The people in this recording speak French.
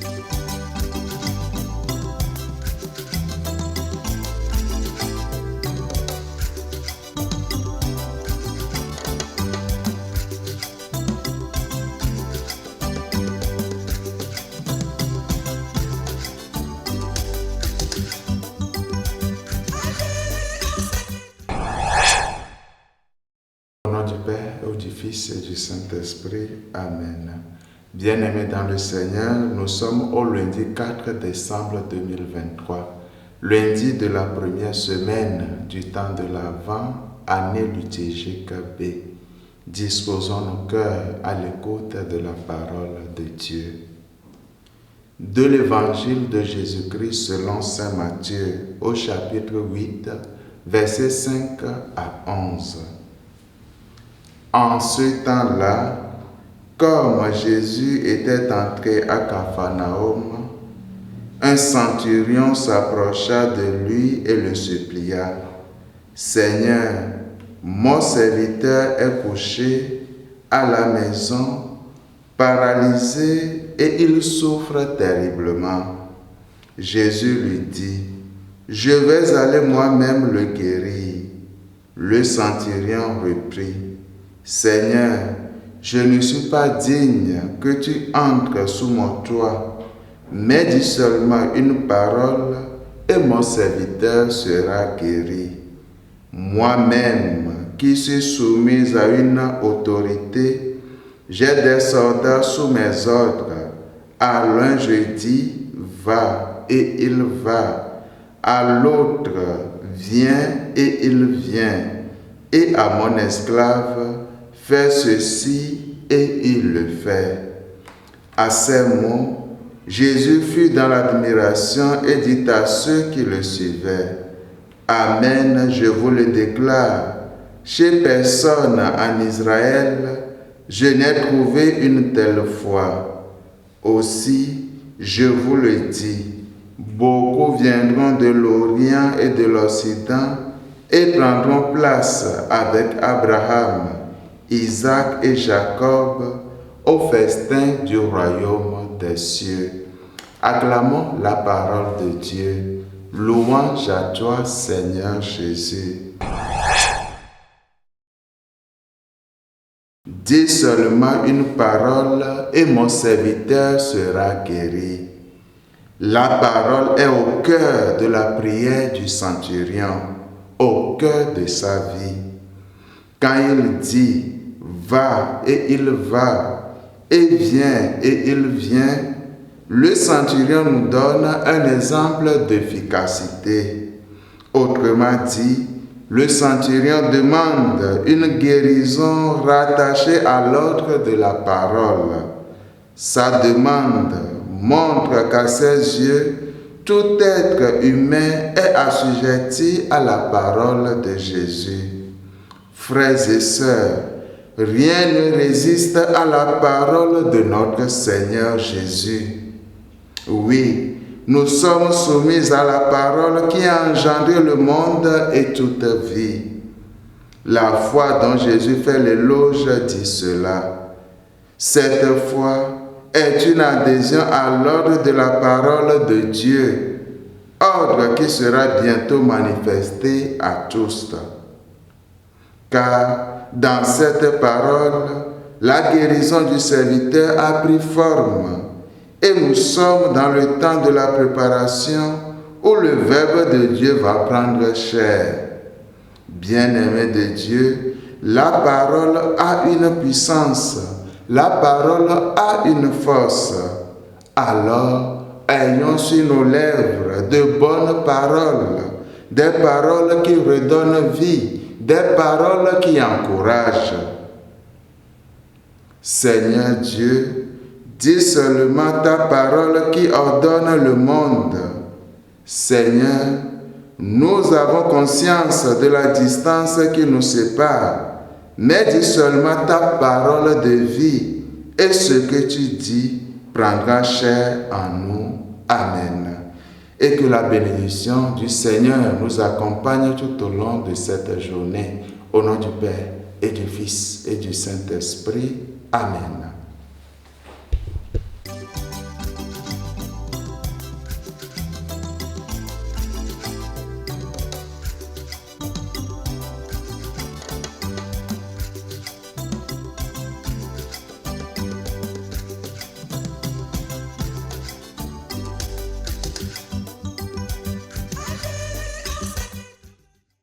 Au nom du Père, et du Fils et du Saint-Esprit. Amen. Bien-aimés dans le Seigneur, nous sommes au lundi 4 décembre 2023, lundi de la première semaine du temps de l'Avent, année liturgique B. Disposons nos cœurs à l'écoute de la parole de Dieu. De l'Évangile de Jésus-Christ selon saint Matthieu, au chapitre 8, versets 5 à 11. En ce temps-là, comme Jésus était entré à Capharnaüm, un centurion s'approcha de lui et le supplia. « Seigneur, mon serviteur est couché à la maison, paralysé, et il souffre terriblement. » Jésus lui dit, « Je vais aller moi-même le guérir. » Le centurion reprit, « Seigneur, je ne suis pas digne que tu entres sous mon toit, mais dis seulement une parole et mon serviteur sera guéri. Moi-même, qui suis soumise à une autorité, j'ai des soldats sous mes ordres. À l'un je dis, va, et il va. À l'autre, viens, et il vient. Et à mon esclave, fais ceci, et il le fait. » À ces mots, Jésus fut dans l'admiration et dit à ceux qui le suivaient, « Amen, je vous le déclare, chez personne en Israël, je n'ai trouvé une telle foi. Aussi, je vous le dis, beaucoup viendront de l'Orient et de l'Occident et prendront place avec Abraham, Isaac et Jacob au festin du royaume des cieux. » Acclamons la parole de Dieu. Louange à toi, Seigneur Jésus. Dis seulement une parole et mon serviteur sera guéri. La parole est au cœur de la prière du centurion, au cœur de sa vie. Quand il dit « va » et il va, et « viens » et il vient, le centurion nous donne un exemple d'efficacité. Autrement dit, le centurion demande une guérison rattachée à l'ordre de la parole. Sa demande montre qu'à ses yeux, tout être humain est assujetti à la parole de Jésus. Frères et sœurs, rien ne résiste à la parole de notre Seigneur Jésus. Oui, nous sommes soumis à la parole qui a engendré le monde et toute vie. La foi dont Jésus fait l'éloge dit cela. Cette foi est une adhésion à l'ordre de la parole de Dieu, ordre qui sera bientôt manifesté à tous. Car dans cette parole, la guérison du serviteur a pris forme et nous sommes dans le temps de la préparation où le Verbe de Dieu va prendre chair. Bien-aimés de Dieu, la parole a une puissance, la parole a une force. Alors, ayons sur nos lèvres de bonnes paroles, des paroles qui redonnent vie, des paroles qui encouragent. Seigneur Dieu, dis seulement ta parole qui ordonne le monde. Seigneur, nous avons conscience de la distance qui nous sépare, mais dis seulement ta parole de vie, et ce que tu dis prendra chair en nous. Amen. Et que la bénédiction du Seigneur nous accompagne tout au long de cette journée. Au nom du Père et du Fils et du Saint-Esprit. Amen.